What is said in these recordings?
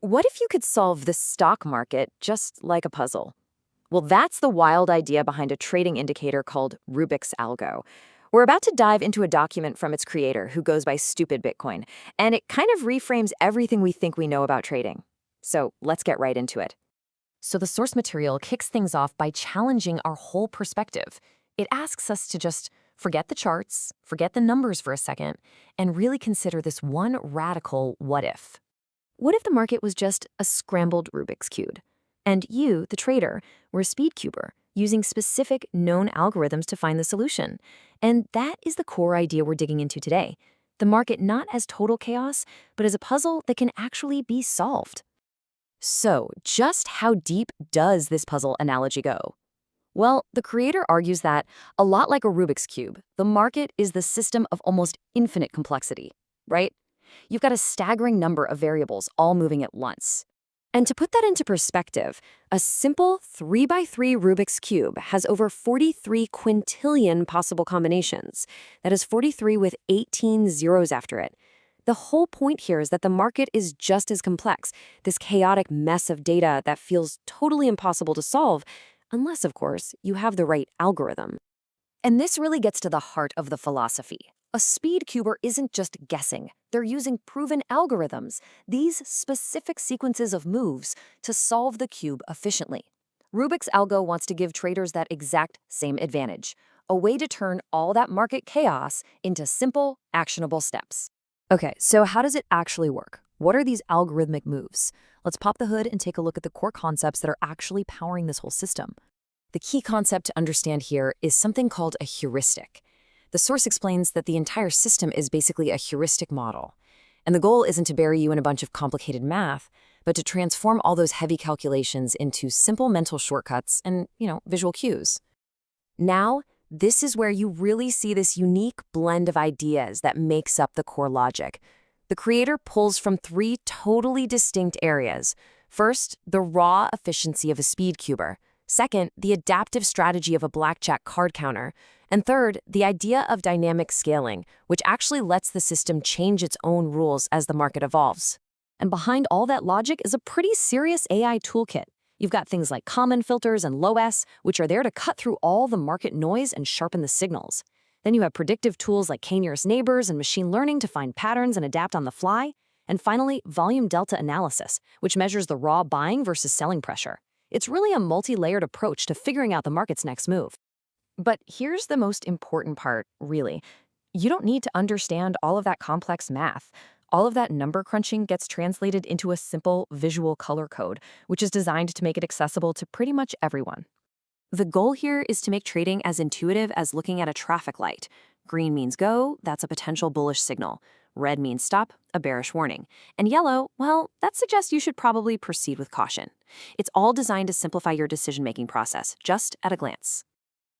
What if you could solve the stock market just like a puzzle? Well, that's the wild idea behind a trading indicator called Rubix Algo. We're about to dive into a document from its creator, who goes by Stupid Bitcoin, and it kind of reframes everything we think we know about trading. So let's get right into it. So the source material kicks things off by challenging our whole perspective. It asks us to just forget the charts, forget the numbers for a second, and really consider this one radical what if. What if the market was just a scrambled Rubik's Cube? And you, the trader, were a speed cuber, using specific known algorithms to find the solution. And that is the core idea we're digging into today. The market not as total chaos, but as a puzzle that can actually be solved. So, just how deep does this puzzle analogy go? Well, the creator argues that, a lot like a Rubik's Cube, the market is the system of almost infinite complexity, right? You've got a staggering number of variables all moving at once. And to put that into perspective, a simple 3x3 Rubik's Cube has over 43 quintillion possible combinations. That is 43 with 18 zeros after it. The whole point here is that the market is just as complex, this chaotic mess of data that feels totally impossible to solve, unless, of course, you have the right algorithm. And this really gets to the heart of the philosophy. A speed cuber isn't just guessing. They're using proven algorithms, these specific sequences of moves, to solve the cube efficiently. Rubix Algo wants to give traders that exact same advantage, a way to turn all that market chaos into simple, actionable steps. Okay, so how does it actually work? What are these algorithmic moves? Let's pop the hood and take a look at the core concepts that are actually powering this whole system. The key concept to understand here is something called a heuristic. The source explains that the entire system is basically a heuristic model. And the goal isn't to bury you in a bunch of complicated math, but to transform all those heavy calculations into simple mental shortcuts and, visual cues. Now, this is where you really see this unique blend of ideas that makes up the core logic. The creator pulls from three totally distinct areas. First, the raw efficiency of a speed cuber. Second, the adaptive strategy of a blackjack card counter. And third, the idea of dynamic scaling, which actually lets the system change its own rules as the market evolves. And behind all that logic is a pretty serious AI toolkit. You've got things like common filters and low-S, which are there to cut through all the market noise and sharpen the signals. Then you have predictive tools like k-nearest neighbors and machine learning to find patterns and adapt on the fly. And finally, volume delta analysis, which measures the raw buying versus selling pressure. It's really a multi-layered approach to figuring out the market's next move. But here's the most important part, really. You don't need to understand all of that complex math. All of that number crunching gets translated into a simple visual color code, which is designed to make it accessible to pretty much everyone. The goal here is to make trading as intuitive as looking at a traffic light. Green means go, that's a potential bullish signal. Red means stop, a bearish warning. And yellow, well, that suggests you should probably proceed with caution. It's all designed to simplify your decision-making process, just at a glance.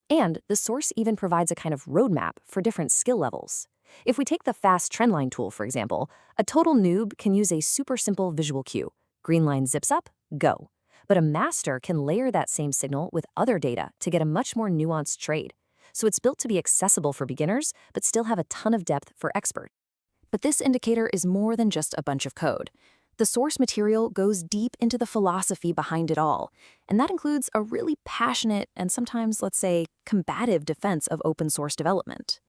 And the source even provides a kind of roadmap for different skill levels. If we take the fast trendline tool, for example, a total noob can use a super simple visual cue. Green line zips up, go. But a master can layer that same signal with other data to get a much more nuanced trade. So it's built to be accessible for beginners, but still have a ton of depth for experts. But this indicator is more than just a bunch of code. The source material goes deep into the philosophy behind it all, and that includes a really passionate and sometimes, let's say, combative defense of open source development.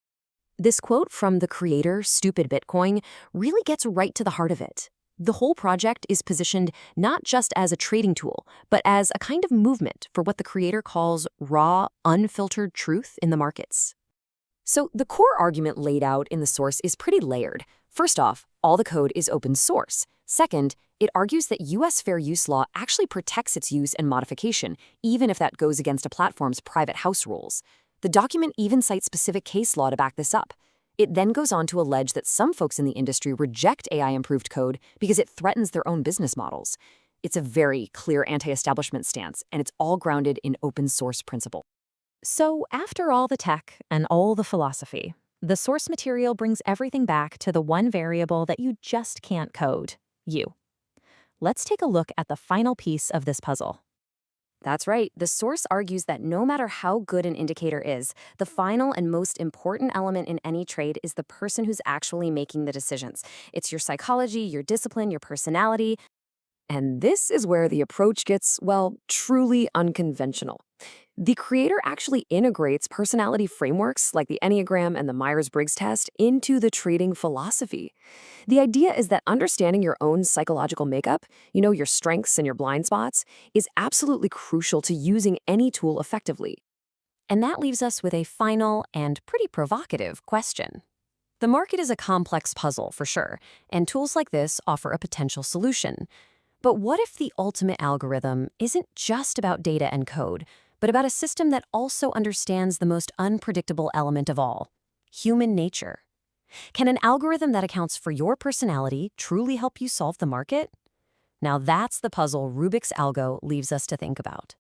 This quote from the creator, Stupid Bitcoin, really gets right to the heart of it. The whole project is positioned not just as a trading tool, but as a kind of movement for what the creator calls raw, unfiltered truth in the markets. So the core argument laid out in the source is pretty layered. First off, all the code is open source. Second, it argues that U.S. fair use law actually protects its use and modification, even if that goes against a platform's private house rules. The document even cites specific case law to back this up. It then goes on to allege that some folks in the industry reject AI-improved code because it threatens their own business models. It's a very clear anti-establishment stance, and it's all grounded in open source principle. So after all the tech and all the philosophy, the source material brings everything back to the one variable that you just can't code, you. Let's take a look at the final piece of this puzzle. That's right. The source argues that no matter how good an indicator is, the final and most important element in any trade is the person who's actually making the decisions. It's your psychology, your discipline, your personality. And this is where the approach gets, well, truly unconventional. The creator actually integrates personality frameworks like the Enneagram and the Myers-Briggs test into the trading philosophy. The idea is that understanding your own psychological makeup, your strengths and your blind spots, is absolutely crucial to using any tool effectively. And that leaves us with a final and pretty provocative question. The market is a complex puzzle, for sure, and tools like this offer a potential solution. But what if the ultimate algorithm isn't just about data and code, but about a system that also understands the most unpredictable element of all, human nature? Can an algorithm that accounts for your personality truly help you solve the market? Now that's the puzzle Rubix Algo leaves us to think about.